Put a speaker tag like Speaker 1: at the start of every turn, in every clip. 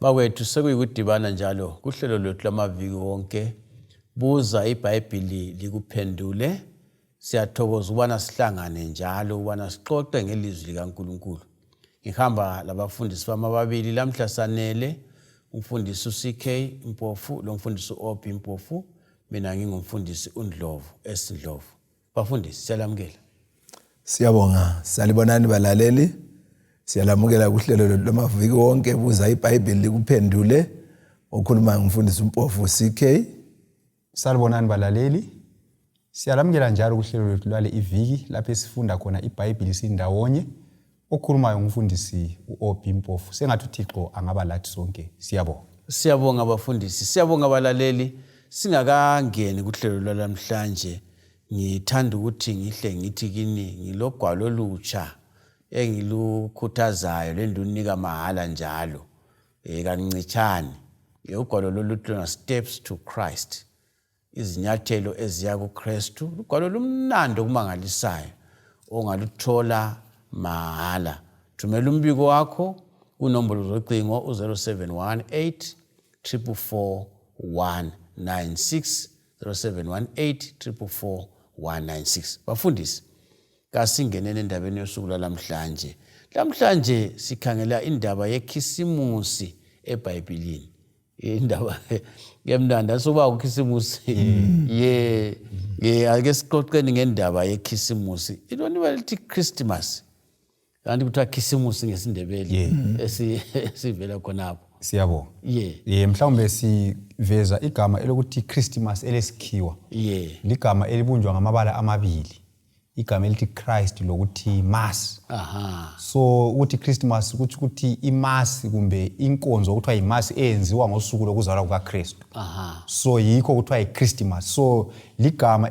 Speaker 1: Bawethu sekuyikudibana njalo kuhlelo lwethu lamaviki wonke buza iBhayibhili likuphendule. Siyathokoza ukubana sihlangane njalo ukubana sixoxe ngelizwi likaNkulunkulu. Ngihamba labafundisi bami ababili lamhla sanele, umfundisi uCK Mpofu lo mfundisi uOp Mpofu, mina ngingumfundisi uNdlovu Esindlovu. Bafundisi siyalamukela.
Speaker 2: Siyabonga, salibonani balaleli. Siyalamukela kuhlelo lwethu lamaviki wonke buza iBhayibhili likuphendule. Okhuluma ngumfundisi uMpofu CK.
Speaker 3: Salibonani balaleli. Siyalamukela njalo kuhlelo lwethu lwale iviki lapho sifunda khona iBhayibhili sindawonye. Okhulumayo ngumfundisi uOp Mpofu. Sengathi uThixo angaba lathi sonke. Siyabonga.
Speaker 1: Siyabonga abafundisi, siyabonga abalaleli. Singakangeni kuhlelo lwalamhlanje, ngithanda ukuthi ngihle ngithi kini ngilogwalo olutsha engilukhuthazayo lendunika mahala njalo kancane. Ugwalo loluthona Steps to Christ, izinyathelo eziya kuKristu. Ugwalo lumnandi okumangalisayo ongaluthola mahala. Thumela umbiko wakho unombolo zocingo u0718 444 196 0718 444 196. Bafundisi, kasingenene endabeni yosuku lamhlanje. Lamhlanje sikhangela indaba yekhisimusi eBhayibhelini. Indaba yemnanda soba ukhisimusi. Ake sixoxeni ngendaba yekhisimusi. Intoni balithi Christmas? Kanti kuthiwa khisimusi ngesindebele esivela khonapho.
Speaker 3: Siyabonga. Mhlawumbe siveza igama elokuthi Christmas elesikhiwa. Ligama elibunjwa ngamabala amabili. Igama elithi Christ lokuthi Mass. So ukuthi Christmas ukuthi iMass kumbe inkonzo okuthiwa iMass eyenziwa ngosuku lokuzalwa kukaKristu. So yikho kuthiwa iChristmas. So ligama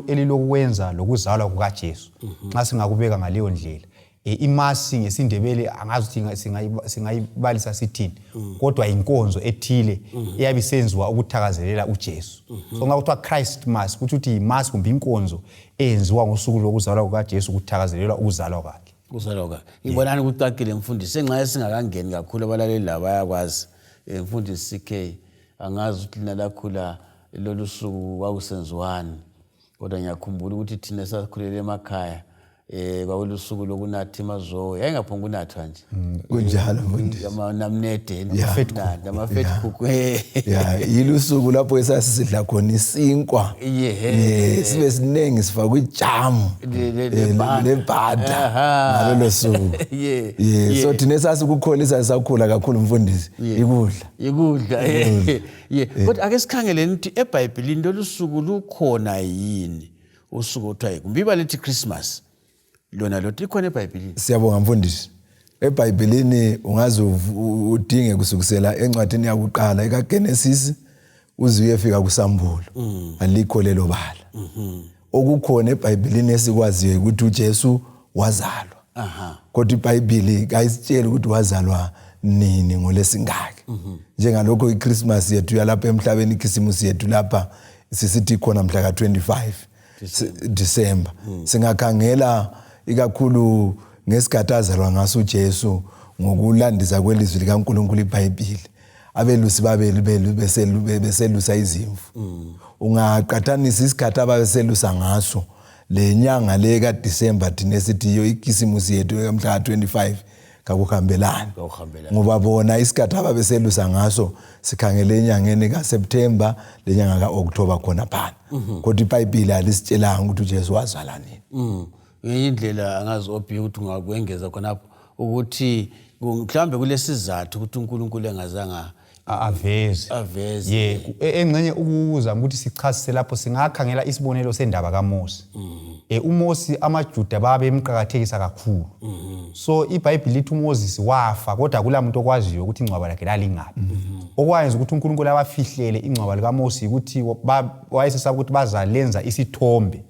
Speaker 3: elilokwenza lokuzalwa kukaJesu. Nxa singakubeka ngaleyo ndlela. iMass ngesindebele angazi ukuthi singayibalisa sithini, kodwa inkonzo ethile eyabisenziwa ukuthakazelela uJesu. So ngakuthiwa Christmas ukuthi iMass kumbe inkonzo eyenziwa ngosuku lokuzalwa kukaJesu ukuthakazelela ukuzalwa kwakhe.
Speaker 1: Ukuzalwa kwakhe. Ngibonani kucacile mfundisi, nxa singakangeni kakhulu abalaleli laba bayakwazi. Mfundisi CK, angazi ukuthi lina lakhula lolu suku kwakusenziwani, kodwa ngiyakhumbula ukuthi thina sakhulele emakhaya kwakulusuku lokunathi mazo yayingaphonga unathwa nje
Speaker 2: kunjalo mfundisi
Speaker 1: namnede namafethuku
Speaker 2: yilusuku lapho esasisidla khona isinkwa sibe sinengi sifaka ijamu lebhada ngalolo suku. So thina sasikukholisa sakhula kakhulu mfundisi
Speaker 1: ikudla. Kodwa ake sikhangeleni ukuthi eBhayibhelini lolu suku lukhona yini usuku othiwa kumbe balithi Christmas lona lothi khona eBhayibhelini?
Speaker 2: Siyabonga mfundisi. eBhayibhelini ungaze udinge kusukisela encwadini yakuqala ekaGenesis uze uyefika kuSambulo, alikho lelo bala. Okukhona eBhayibhelini esikwaziyo ukuthi uJesu wazalwa. Kodwa iBhayibheli kayisitshela ukuthi wazalwa nini ngolesingaki. Njengalokho iChristmas yethu yalapha emhlabeni, ikhisimusi yethu lapha sisithi khona mhla ka25 December. Singakhangela ikakhulu ngesikhathi azalwa ngaso uJesu ngokulandisa kwelizwi likaNkulunkulu iBhayibheli. Abelusi beselusa izimvu. Ungaqathanisa isikhathi ababeselusa ngaso lenyanga le kaDecember thina esithiyo ikhisimusi yethu mhla ka25 kakuhambelani. Ngoba bona isikhathi ababeselusa ngaso sikhangele enyangeni kaSeptember lenyanga kaOctober khona phana. Kodwa iBhayibheli alisitshelanga ukuthi uJesu wazalwa nini.
Speaker 1: Indlela angazi ophi ukuthi ungakwengeza khonapho ukuthi mhlambe kulesizathu ukuthi uNkulunkulu engazanga aveze.
Speaker 3: Engcenye ukuzama ukuthi sichasise lapho singakhangela isibonelo sendaba kaMose. uMose amaJuda babe emqhakathekisa kakhulu. So iBhayibheli lithi uMoses wafa kodwa akulamuntu okwaziyo ukuthi ingcwaba lakhe lalingaphi. Okwayenza ukuthi uNkulunkulu abafihlele ingcwaba likaMose ukuthi wayesesaba ukuthi bazalenza isithombe.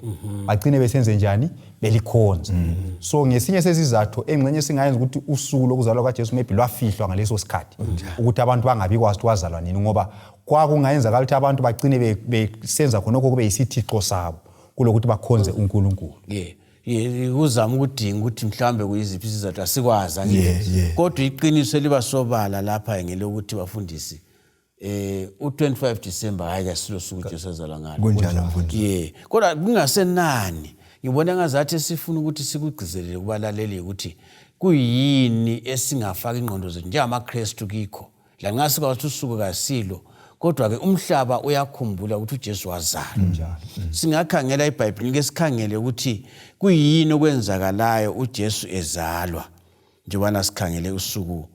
Speaker 3: Bagcine besenze njani? Belikhonza. So ngesinye sesizathu engcenye singayenza ukuthi usuku lokuzalwa kaJesu maybe lwafihlwa ngaleso sikhathi ukuthi abantu bangabi kwazi ukuthi wazalwa nini, ngoba kwakungayenza ukuthi abantu bagcine besenza khonokho kube yisithixo sabo kulokuthi bakhonze uNkulunkulu.
Speaker 1: uzama ukudinga ukuthi mhlambe kuyiziphi izizathu asikwazi angeke. Kodwa iqiniso libasobala lapha ngelokuthi bafundisi u25 December hayi silosuku Jesu azalwa ngalo.
Speaker 2: Kunjalo mfundisi.
Speaker 1: Kodwa kungasenani ngibona ngazathi sifuna ukuthi sikugcizelele kubalaleli ukuthi kuyini esingafaka ingqondo zethu njengamaKristu kikho. La nxa sikwazi usuku kasilo kodwa ke umhlaba uyakhumbula ukuthi uJesu wazalwa
Speaker 3: njalo.
Speaker 1: Singakhangela iBhayibheli ke sikhangele ukuthi kuyini okwenzakalayo uJesu ezalwa. Njengoba sikhangele usuku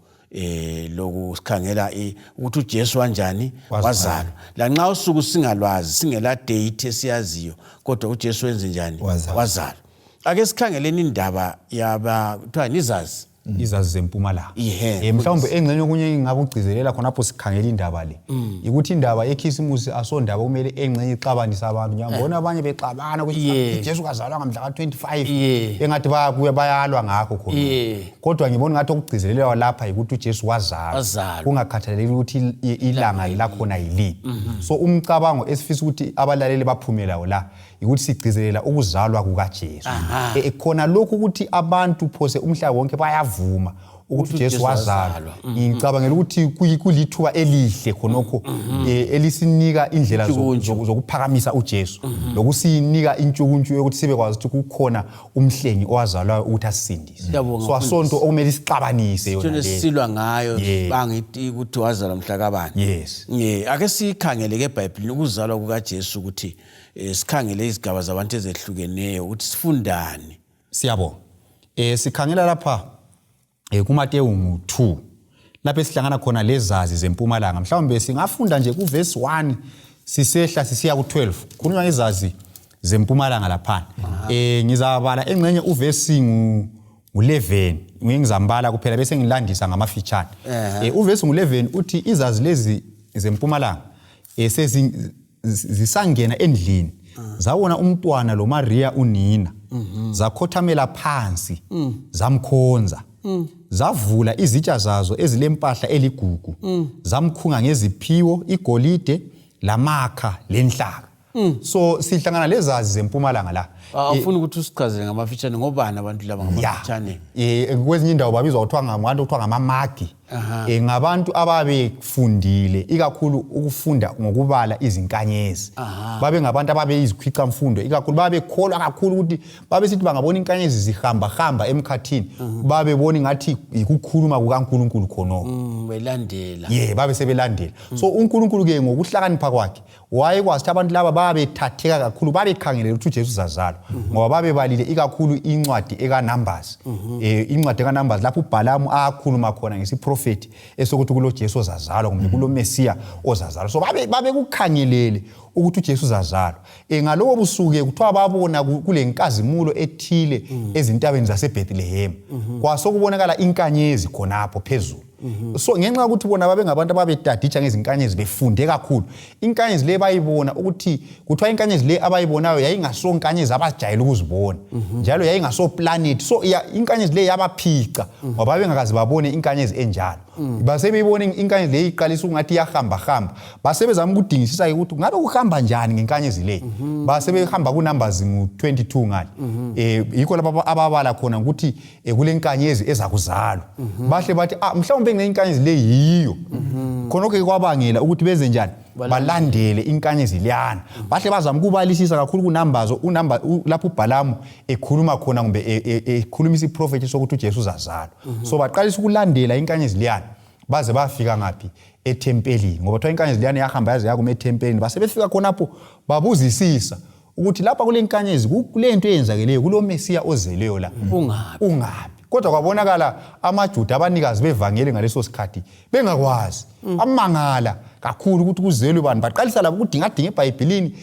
Speaker 1: lokusikhangela ukuthi uJesu kanjani wazalwa. La nxa usuku singalwazi singela date esiyaziyo kodwa uJesu wenze njani wazalwa. Ake sikhangeleni indaba yaba kuthiwa nizazi
Speaker 3: zempumala. Mhlawumbe engxenye okunye engingakugcizelela khonapho sikhangela indaba le. Ukuthi indaba yekhisimusi asondaba kumele engxenye ixabanisa abantu. Ngiyabona abanye bexabana ukuthi Jesu kazalwa ngamhla ka25 engathi bayalwa ngakho khona. Kodwa ngibona ngathi okugcizelelwa lapha ukuthi uJesu wazalwa. Kungakhathaleki ukuthi ilanga lakhona yiliphi. So umcabango esifisa ukuthi abalaleli baphumelayo la ukuthi sigcizelela ukuzalwa kukaJesu. Khona lokhu ukuthi abantu phose umhlaba wonke bayavuma ukuthi uJesu wazalwa. Ngicabangela ukuthi kulithuba elihle khonokho elisinika indlela zokuphakamisa uJesu lokusinika intshukuntshu yokuthi sibekwazi ukuthi kukhona umhlengi owazalwayo ukuthi asindise. So asonto okumele isixabanise yona le.
Speaker 1: Silwa ngayo bangithi ukuthi wazalwa mhla kabani. Ake sikhangele ke eBhayibhelini ukuzalwa kukaJesu ukuthi sikhangele izigaba zabantu ezehlukeneyo ukuthi sifundani.
Speaker 3: Siyabonga. Sikhangela lapha kuMateyu 2 lapho esihlangana khona lezazi zempumalanga. Mhlawumbe singafunda nje kuverse 1 sisehla sisiya ku12 kukhulunywa ngezazi zempumalanga lapha. Ngizabala engxenye uverse ngu11 ngizambala kuphela bese ngilandisa ngamafitshane. Uverse ngu11 uthi izazi lezi zempumalanga zisangena endlini zawona umntwana lo Maria unina zakhothamela phansi zamkhonza zavula izitsha zazo ezilempahla eligugu zamkhunga ngeziphiwo igolide lamakha lenhlaka. So sihlangana lezazi zempumalanga la.
Speaker 1: Awufuna ukuthi usichazele ngamafitshane ngobani abantu laba ngamafitshane?
Speaker 3: Kwezinye indawo babizwa kuthiwa ngabantu kuthiwa ngamamagi. Ngabantu ababefundile ikakhulu ukufunda ngokubala izinkanyezi. Babe ngabantu ababeyizikhwica mfundo ikakhulu babekholwa kakhulu ukuthi babesithi bangabona inkanyezi zihamba emkhathini babebona ngathi ukukhuluma kukaNkulunkulu khonoko.
Speaker 1: Belandela.
Speaker 3: Babe sebelandela. So uNkulunkulu ke ngokuhlakanipha kwakhe wayekwazi ukuthi abantu laba babethatheka kakhulu babekhangelela ukuthi uJesu uzazalwa ngoba babebalile ikakhulu incwadi ekaNumbers. Incwadi ekaNumbers lapho uBhalamu akhuluma khona ngesiprofeti esokuthi kulo Jesu ozazalwa kumbe kulo Mesiya ozazalwa. So babe kukhangelele ukuthi uJesu uzazalwa. Ngalobo busuku kuthiwa babona kule nkazimulo ethile ezintabeni zaseBethlehem. Kwasokubonakala inkanyezi khonapho phezulu. So ngenxa ukuthi bona babe ngabantu ababedaditsha ngezinkanyezi befunde kakhulu. Inkanyezi le bayibona ukuthi kuthiwa inkanyezi le abayibonayo yayingasonkanyezi abajayele ukuzibona. Njalo yayingaso planet. So inkanyezi le yabaphica ngoba bengakazi babone inkanyezi enjalo. Base beyibona inkanyezi le iqalisa ungathi iyahamba. Base bezama ukudingisisa ukuthi ngabe kuhamba njani ngenkanyezi le. Base behamba kuNumbers 22 ngale. Yikho lapha ababala khona ukuthi kule nkanyezi ezakuzalwa. Bahle bathi mhlawumbe ngenkanyezi le yiyo. Khonokho kwabangela ukuthi beze njani balandele inkanyezi liyana. Bahle bazama ukubalisisa kakhulu kuNumbers lapho uBhalamu ekhuluma khona kumbe ekhulumisa iprofeti sokuthi uJesu uzazalwa. So baqalisa ukulandela inkanyezi liyana baze bafika ngaphi etempelini ngoba kuthiwa inkanyezi liyana yahamba yaze yakuma etempelini. Base befika khonapho babuzisisa ukuthi lapha kule nkanyezi kulento eyenzakeleyo kulo Mesiya ozeleyo la ungaphi. Kodwa kwabonakala amaJuda abanikazi bevangeli ngaleso sikhathi bengakwazi amangala kakhulu ukuthi kuzelwe bani. Baqalisa lapho ukudinga eBhayibhelini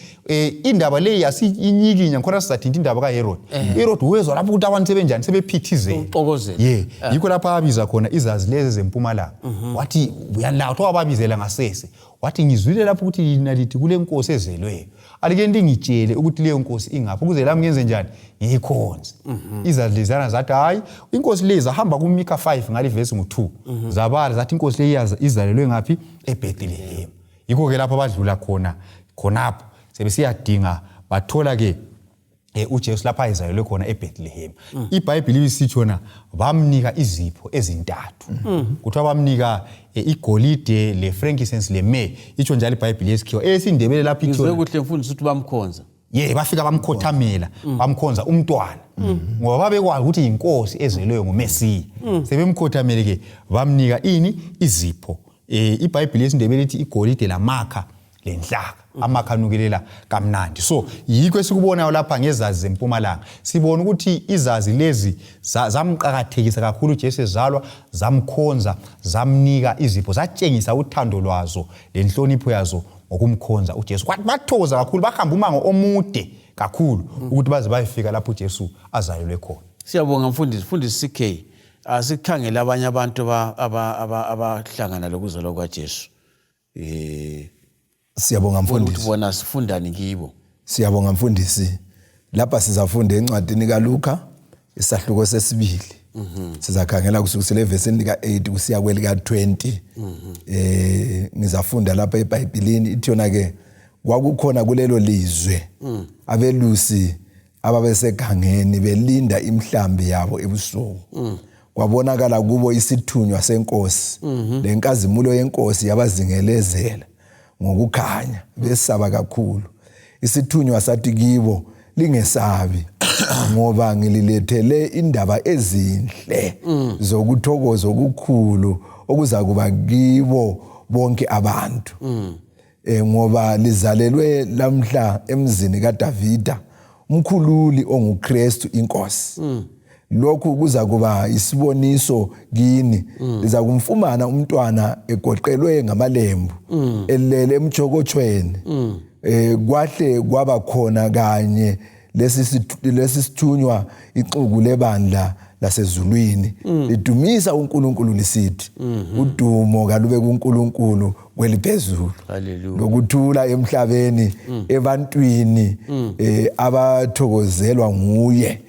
Speaker 3: indaba le yasinyikinya khona sizathinta indaba kaHerod. Herod wezwa lapho ukuthi abantu sebenjani sebephithizela
Speaker 1: uxokozela.
Speaker 3: Yikho lapho abiza khona izazi lezi zempumalanga. Wathi uyalathi wababizela ngasese. Wathi ngizwile lapho ukuthi lina lithi kule nkosi ezelweyo. Alike ngitshele ukuthi leyo nkosi ingaphi ukuze lami ngenze njani ngikhonze. Izazi lezana zathi hayi inkosi le zahamba kuMikha 5 ngale verse ngo2. Zabala zathi inkosi le izalelwe ngaphi eBethlehem. Yikho ke lapho abadlula khonapho sebesiyadinga bathola ke uJesu lapha ayizalelwe khona eBethlehem. iBhayibheli lisithona bamnika izipho ezintathu. Kuthiwa bamnika igolide le frankincense le myrrh. Itsho njalo iBhayibheli yesikhiwa. Esindebele lapha ithona.
Speaker 1: Kuhle mfundisi ukuthi bamkhonza.
Speaker 3: Bafika bamkhothamela, bamkhonza umntwana. Ngoba babekwazi ukuthi inkosi ezelwe nguMesiya. Sebemkhothamele ke bamnika izipho. iBhayibheli yesindebele lithi igolide lamakha lenhlaka. Amakha anukelela kamnandi. So yikho esikubonayo lapha ngezazi zempumalanga. Sibona ukuthi izazi lezi zamqakathekisa kakhulu uJesu ezalwa, zamkhonza, zamnika izipho, zatshengisa uthando lwazo lenhlonipho yazo ngokumkhonza uJesu. Kwathi bathokoza kakhulu, bahamba umango omude kakhulu ukuthi baze bayefika lapho uJesu azalelwe khona.
Speaker 1: Siyabonga mfundisi CK. Asikhangela abanye abantu abahlangana lokuzalwa kwaJesu.
Speaker 2: Siyabonga mfundisi.
Speaker 1: Ukuthi bona sifundani kibo.
Speaker 2: Siyabonga mfundisi. Lapha sizafunda encwadini kaLuka isahluko sesibili. Sizakhangela kusukela evesini lika-8 kusiya kwelika-20. Ngizafunda lapha eBhayibhelini ithona ke kwakukhona kulelo lizwe abelusi ababesegangeni belinda imhlambi yabo ebusuku. Kwabonakala kubo isithunywa senkosi. Lenkazimulo yenkosi yabazingelezela ngokukhanya besaba kakhulu. Isithunywa sathi kibo, lingesabi ngoba ngililethele indaba ezinhle zokuthokoza okukhulu okuza kuba kibo bonke abantu. Ngoba lizalelwe lamhla emzini kaDavida umkhululi onguKristu inkosi. Lokhu kuza kuba isiboniso kini. Liza kumfumana umntwana egoqelwe ngamalembu elele emjokotshweni. Kwahle kwaba khona kanye lesi sithunywa ixuku lebandla lasezulwini lidumisa uNkulunkulu lisithi, udumo kalube kuNkulunkulu kweliphezulu, lokuthula emhlabeni ebantwini abathokozelwa nguye.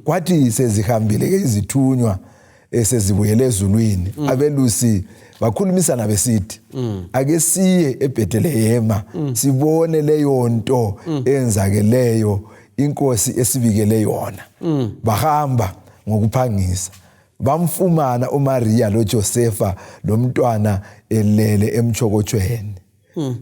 Speaker 2: Kwathi sezihambile ke izithunywa sezibuyele ezulwini, abelusi bakhulumisana besithi, ake siye eBhethlehema sibone leyo nto enzakeleyo inkosi esibikele yona. Bahamba ngokuphangisa, bamfumana uMaria loJosefa lomntwana elele emjokotshweni.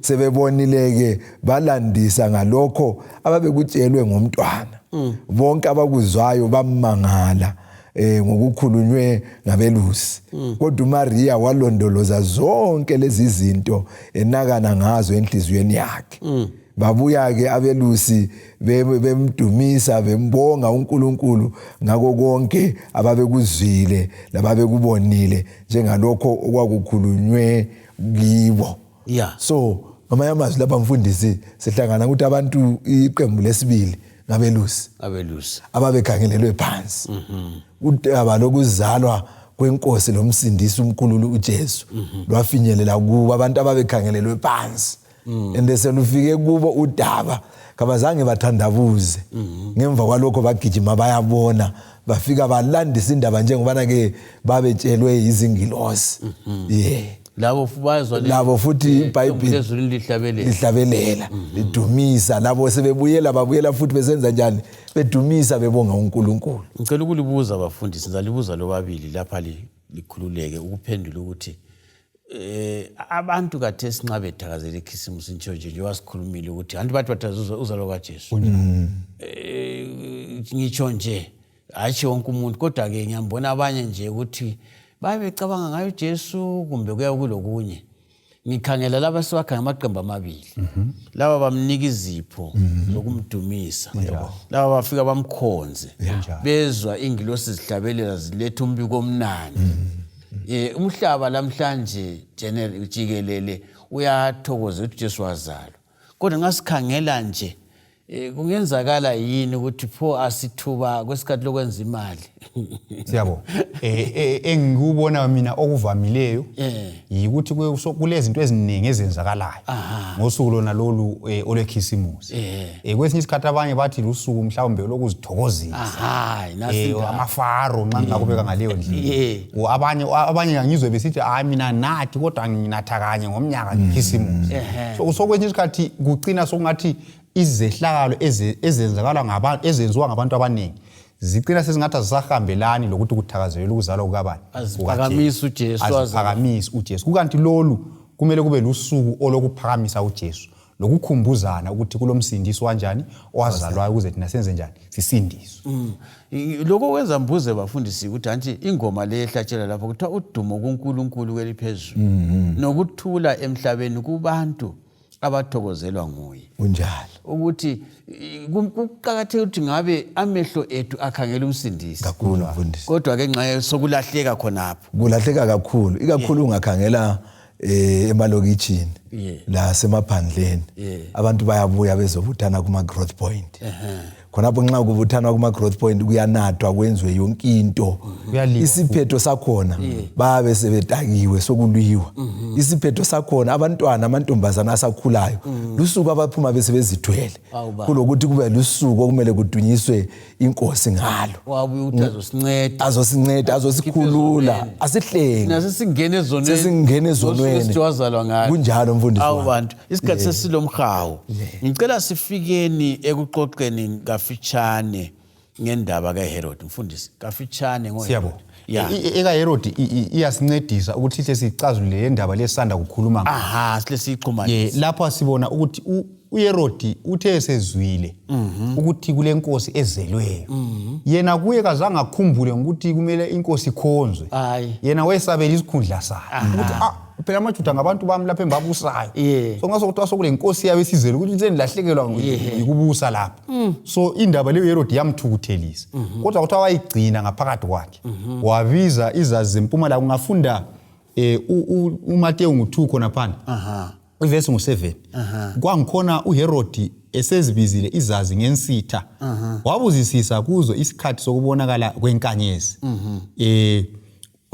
Speaker 2: Sebebonileke balandisa ngalokho ababekutshelwe ngomntwana. Bonke abakuzwayo bamangala ngokukhulunywe ngabelusi. Kodwa uMaria walondoloza zonke lezi zinto enakana ngazo enhliziyweni yakhe. Babuya ke abelusi bemdumisa bembonga uNkulunkulu ngako konke ababekuzwile lababekubonile njengalokho okwakukhulunywe kibo. So ngamanye amazwi lapha mfundisi sihlangana ukuthi abantu iqembu lesibili ngabelusi ababekhangelelwe phansi. Udaba lokuzalwa kwenkosi lomsindisi umkhulu uJesu lwafinyelela kubo abantu ababekhangelelwe phansi. Endeselufike kubo udaba kabazange bathandabuze. Ngemva kwalokho bagijima bayabona, bafika balandisa indaba njengoba ke babetshelwe izingilosi. Labo futhi iBhayibheli lihlabelela lidumisa. Labo sebebuyela babuyela futhi besenza njani? Bedumisa bebonga uNkulunkulu.
Speaker 1: Ngicela ukulibuza abafundi, sizalibuza lobabili lapha likhululeke ukuphendula ukuthi abantu kade sinxa bethakazela ikhisimusi nje wasikhulumile ukuthi anti bathi bathazuzwa uzalwa kwaJesu. Ngitsho nje hayi wonke umuntu, kodwa ke ngiyambona abanye nje ukuthi babecabanga ngayo uJesu kumbe kuya kulokunye. Ngikhangela laba sibakhanga amaqembu amabili. Laba bamnika izipho zokumdumisa. Laba bafika bamkhonze. Bezwa ingilosi zihlabelela ziletha umbiko omnandi. Umhlaba namhlanje jikelele uyathokoza ukuthi uJesu wazalwa. Kodwa ngasikhangela nje kungenzakala yini ukuthi pho asithuba kwesikhathi lokwenza imali?
Speaker 3: Siyabo. Engikubona mina okuvamileyo yikuthi kulezinto eziningi ezenzakalayo ngosuku lona lolu olwekhisimusi. Kwesinye isikhathi abanye bathi lusuku mhlawumbe lokuzithokozisa. Amafaro nxa ngakubeka ngaleyo ndlela. Abanye ngizwe besithi mina nathi kodwa nginathakanye ngomnyaka ngekhisimusi. So kwesinye isikhathi kugcina sokungathi izehlakalo ezenzakala ngabantu ezenziwa ngabantu abaningi zicina sezingathi azisahambelani lokuthi kuthakazelwe ukuzalwa kukabani
Speaker 1: aziphakamisa uJesu
Speaker 3: aziphakamisa uJesu kukanti lolu kumele kube lusuku olokuphakamisa uJesu lokukhumbuzana ukuthi kulomsindisi kanjani owazalwayo ukuze thina senze njani sisindiswe.
Speaker 1: Lokho kwenza mbuze bafundisi ukuthi anti ingoma le ehlatshela lapho kuthiwa udumo kuNkulunkulu kweliphezulu nokuthula emhlabeni kubantu abathokozelwa nguye.
Speaker 2: Unjalo.
Speaker 1: Ukuthi kuqakatheke ukuthi ngabe amehlo ethu akhangela umsindisi.
Speaker 2: Kakhulu mfundisi.
Speaker 1: Kodwa ke nxa sokulahleka khonapho.
Speaker 2: Kulahleka kakhulu. Ikakhulu ungakhangela emalokitshini la semaphandleni abantu bayabuya bezobuthana kuma growth point. Khonapho nxa kubuthana kuma growth point kuyanathwa kwenziwe yonke into. Isiphetho sakhona babe sebetakiwe sokulwiwa. Isiphetho sakhona abantwana amantombazana asakhulayo lusuku abaphuma bese bezithwele. Kulokuthi kube lusuku okumele kudunyiswe inkosi ngalo.
Speaker 1: Wabuye ukuthi
Speaker 2: azosinceda azosikhulula asihlenge.
Speaker 1: Nasesingene ezonweni.
Speaker 2: Sesingene ezonweni.
Speaker 1: Siwazalwa ngayo.
Speaker 2: Kunjalo mfundisi.
Speaker 1: Abantu isikhathi sesilomhawu. Ngicela sifikeni ekuxoxeni kafitshane ngendaba kaHerod mfundisi kafitshane
Speaker 3: Siyabo. Eka Herod iyasincedisa ukuthi sihle sicazule le ndaba lesanda kukhuluma
Speaker 1: ngayo. Sihle siqhumanise.
Speaker 3: Lapho sibona ukuthi uHerod uthe sezwile ukuthi kule nkosi ezelweyo. Yena kuye kazange akhumbule ukuthi kumele inkosi ikhonzwe. Yena wayesabela isikhundla sakhe. Ukuthi phela amaJuda ngabantu bami lapha embabusayo. So ngaso kuthiwa sokule nkosi yabe sizele ukuthi senilahlekelwa ukubusa lapha. So indaba le uHerod yamthukuthelisa. Kodwa kuthiwa wayigcina ngaphakathi kwakhe. Wabiza izazi zempumela kungafunda uMateyu ngo-2 khona phana. Ivesi ngo-7. Kwangikhona uHerod esezibizile izazi ngensitha. Wabuzisisa kuzo isikhathi sokubonakala kwenkanyezi.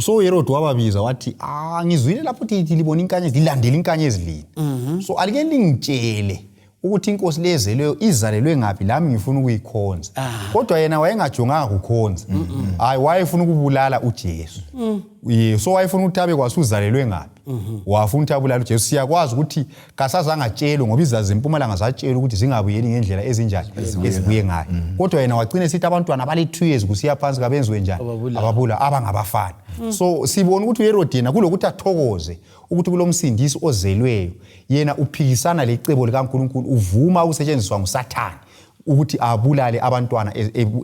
Speaker 3: So uHerod wababiza wathi ngizwile lapho ukuthi libona inkanyezi lilandela inkanyezi lini. So alike lingitshele ukuthi inkosi lezelweyo izalelwe ngapi lami ngifuna ukuyikhonza. Kodwa yena wayengajonganga ukukhonza. Wayefuna ukubulala uJesu. So wayefuna ukuthi abe kwasuzalelwe ngapi. Wafuna ukuthi abulala uJesu. Siyakwazi ukuthi kasazange atshele ngoba izazi zempumela zatshela ukuthi zingabuyeli ngendlela ezinjani ezibuye ngayo. Kodwa yena wagcina esithi abantwana bale 2 years kusiya phansi kabenziwe njani ababula abangabafana. So sibona ukuthi uHerod yena kulokuthi athokoze ukuthi kulomsindisi ozelweyo yena uphikisana lecebo likaNkulunkulu uvuma ukusetshenziswa nguSathane ukuthi abulale abantwana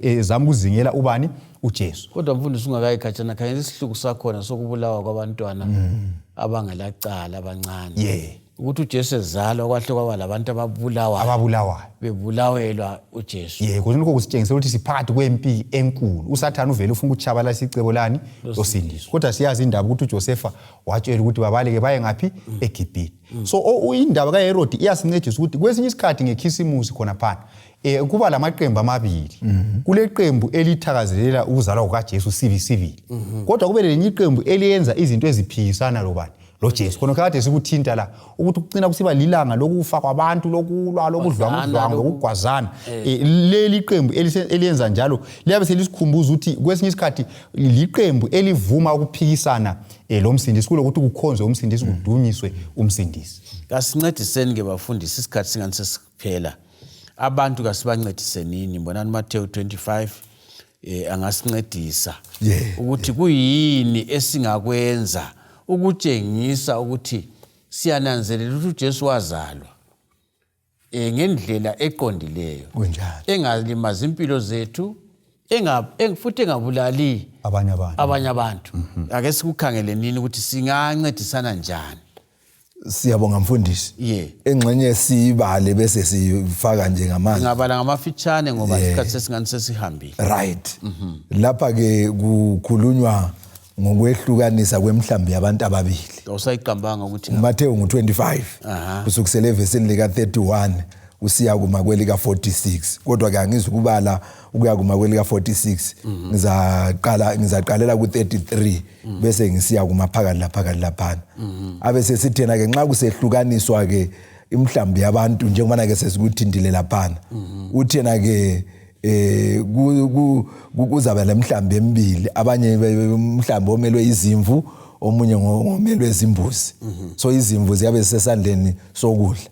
Speaker 3: ezama ukuzingela ubani uJesu.
Speaker 1: Kodwa mfundisi ungakayikhatshana khanye isihluku sakhona sokubulawa kwabantwana abangelacala abancane. Ukuthi uJesu ezalwa kwahle kwaba labantu ababulawayo bebulawelwa uJesu.
Speaker 3: Kodwa lokho kusitshengisa ukuthi siphakathi kwempi enkulu. USathane uvele ufuna ukutshabala isicebo lani losindiso. Kodwa siyazi indaba ukuthi uJosepha watshela ukuthi babaleke baye ngapi eGibhithe. So indaba kaHerod iyasincedisa ukuthi kwesinye isikhathi ngekhisimusi khona phana kuba lamaqembu amabili. Kule qembu elithakazelela ukuzalwa kukaJesu sivili. Kodwa kube lelinye iqembu eliyenza izinto eziphikisana lobani loJesu. Khona kade sikuthinta la ukuthi kucina kusiba lilanga lokufa kwabantu lokulwa lokudlwangudlwanga lokugwazana. Leli qembu eliyenza njalo liyabe selisikhumbuza ukuthi kwesinye isikhathi liqembu elivuma ukuphikisana lomsindisi kulokuthi kukhonzwe umsindisi kudunyiswe umsindisi.
Speaker 1: Kasincediseni ke bafundisi isikhathi singani sesiphela. Abantu kasibancedisenini mbonani Mateyu 25 angasincedisa ukuthi kuyini esingakwenza ukutshengisa ukuthi siyananzelela ukuthi uJesu wazalwa ngendlela eqondileyo engalimaza impilo zethu futhi engabulali abanye abantu. Ake sikukhangele nini ukuthi singancedisana njani.
Speaker 2: Siyabonga mfundisi. Engxenye sibale bese sifaka nje ngamanje.
Speaker 1: Ngabala ngamafitshane ngoba isikhathi sesingani sesihambile.
Speaker 2: Right. Lapha ke kukhulunywa ngokwehlukanisa kwemhlambi yabantu ababili.
Speaker 1: Usayiqambanga ukuthi
Speaker 2: Mateyu ngo-25 kusukisela evesini lika 31 usiya kuma kwelika 46. Kodwa ke angizwe kubala ukuya kuma kwelika 46. Ngizaqalela ku 33 bese ngisiya kuma phakathi laphana. Abese sithena ke nxa kusehlukaniswa ke imhlambi yabantu njengoba ke sesikuthindile laphana. Uthena ke kuzaba lemhlambi emibili abanye umhlambi omelwe izimvu omunye ngomelwe izimbuzi. So izimvu ziyabe sesandleni sokudla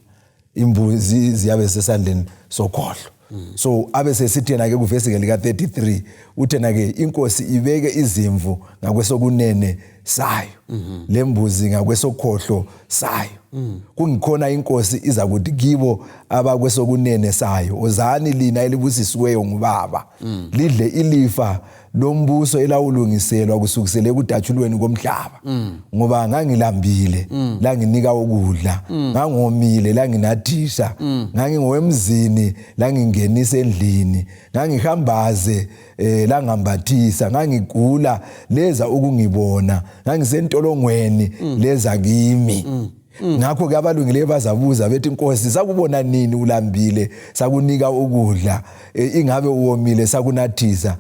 Speaker 2: imbuzi ziyabe sesandleni sokhohlo. So abe sesithena ke kuvesi lika 33 uthena ke inkosi ibeke izimvu ngakwesokunene sayo lembuzi ngakwesokhohlo sayo. Kungikhona inkosi iza kuthi kibo abakwesokunene sayo, ozani lina elibusisiweyo ngubaba lidle ilifa lombuso elawulungiselwa kusukisele kudatshulweni komhlaba. Ngoba ngangilambile la nginika ukudla, ngangomile la nginathisha, ngangingowemzini la ngingenisa endlini, ngangihambaze la ngambathisa, ngangigula leza ukungibona, ngangisentolongweni leza kimi. Ngakho ke abalungileyo bazabuza bethi inkosi sakubona nini ulambile sakunika ukudla, ingabe uwomile sakunathisa.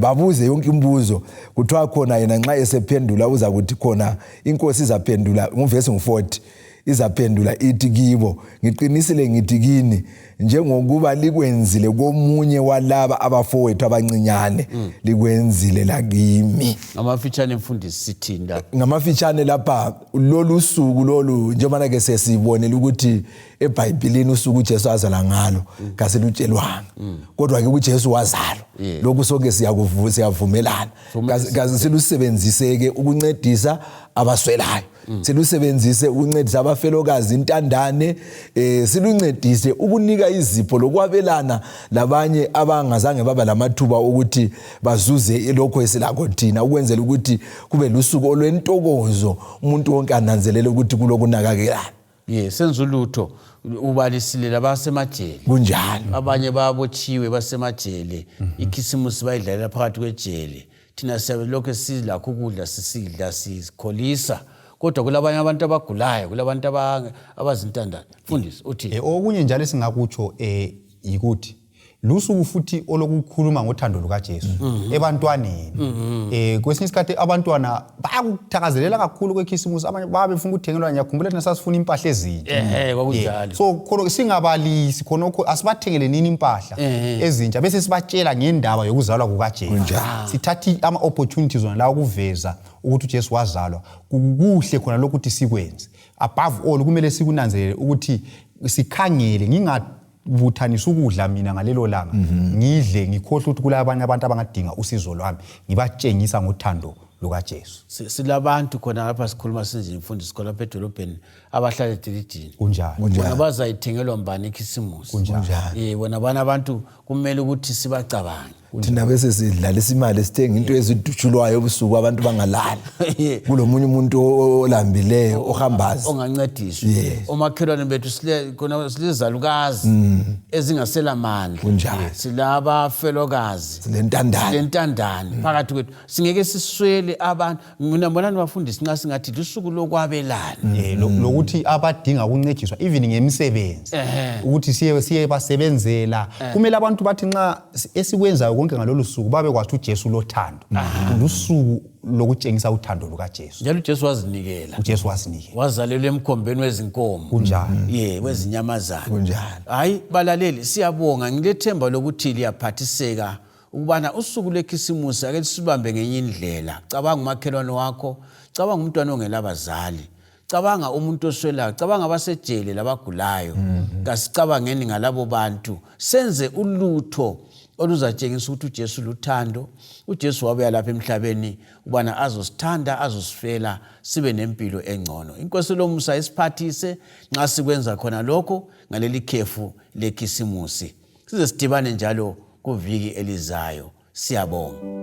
Speaker 2: Babuze yonke imibuzo kuthiwa khona yena nxa esephendula uza kuthi khona inkosi izaphendula nguvesi 40 izaphendula ithi kibo ngiqinisile ngithi kini njengokuba likwenzile komunye walaba abafowethu abancinyane likwenzile lakimi.
Speaker 1: Ngamafitshane mfundisi sithini lapha?
Speaker 2: Ngamafitshane lapha lolu suku lolu njengoba ke sesibonela ukuthi eBhayibhelini usuku uJesu azala ngalo kaselutshelwanga. Kodwa ke uJesu wazalwa. Lokhu sonke siyavumelana. Kaze silusebenzise ke ukuncedisa abaswelayo. Silusebenzise ukuncedisa abafelokazi intandane, siluncedise ukunika izipho lokwabelana labanye abangazange baba lamathuba ukuthi bazuze lokho esilakho thina, ukwenzela ukuthi kube lusuku olwentokozo umuntu wonke ananzelele ukuthi kulokunakekelana.
Speaker 1: Senza ulutho ubalisile labasemajele.
Speaker 2: Kunjalo.
Speaker 1: Abanye babotshiwe basemajele, ikhisimusi bayidlalela phakathi kwejele. Thina siyalokho silakho ukudla sisidla sikholisa. Kodwa kulabanye abantu abagulayo, kulabantu abazintandane. Mfundisi uthi
Speaker 3: okunye njalo esingakutsho yikuthi lusuku futhi olokukhuluma ngothando lukaJesu ebantwaneni. Kwesinye isikhathi abantwana bayakuthakazelela kakhulu kwekhisimusi, abanye babefuna ukuthengelwa. Ngiyakhumbula thina sasifuna impahla ezintsha.
Speaker 1: Kwakunjalo.
Speaker 3: So khona singabalisi khonokho asibathengele nini impahla ezintsha bese sibatshela ngendaba yokuzalwa kukaJesu. Sithathi ama opportunities zona la ukuveza ukuthi uJesu wazalwa. Kukuhle khona lokho ukuthi sikwenze. Above all kumele sikunanzelele ukuthi sikhangele ngingabuthanisa ukudla mina ngalelo langa ngidle ngikhohle ukuthi kulabanye abantu abangadinga usizo lwami, ngibatshengisa ngothando lukaJesu.
Speaker 1: Silabantu khona lapha sikhuluma sinje mfundisi khona lapha edolobheni abahlala edilidini.
Speaker 3: Kunjalo.
Speaker 1: Bona bazayithengelwa mbani ikhisimusi.
Speaker 3: Kunjalo.
Speaker 1: Bona bana abantu kumele ukuthi sibacabange.
Speaker 2: Thina bese sidlala isimali sithenga into ezidutshulwayo ebusuku abantu bangalala. Kulomunye umuntu olambileyo ohambaza
Speaker 1: ongancediswa. Omakhelwane bethu silezalukazi ezingasela mandla. Silaba felokazi. Silentandane phakathi kwethu. Singeke siswele abantu. Mina mbona nibafundisi nxa singathi lusuku lokwabelana.
Speaker 3: Lokuthi abadinga ukuncediswa even ngemisebenzi. Ukuthi siye basebenzela. Kumele abantu bathi nxa esikwenza konke ngalolu suku babe kwathi uJesu lothando. Lusuku lokutshengisa uthando lukaJesu.
Speaker 1: Njalo uJesu wazinikela.
Speaker 3: uJesu wazinikela.
Speaker 1: Wazalelwa emkhombeni wezinkomo.
Speaker 3: Kunjalo.
Speaker 1: Wezinyamazana.
Speaker 2: Kunjalo.
Speaker 1: Hayi balaleli siyabonga ngilethemba lokuthi liyaphathiseka ukubana usuku lekhisimusi ake sibambe ngenye indlela. Cabanga umakhelwane wakho, cabanga umntwana ongelabazali. Cabanga umuntu oswelayo, cabanga abasejele labagulayo. Kasicabangeni ngalabo bantu. Senze ulutho oluzatshengisa ukuthi uJesu luthando. uJesu wabuya lapha emhlabeni ubana azosithanda, azosifela sibe nempilo engcono. Inkosi lomusa isiphathise nxa sikwenza khona lokho ngaleli khefu lekhisimusi. Size sidibane njalo kuviki elizayo. Siyabonga.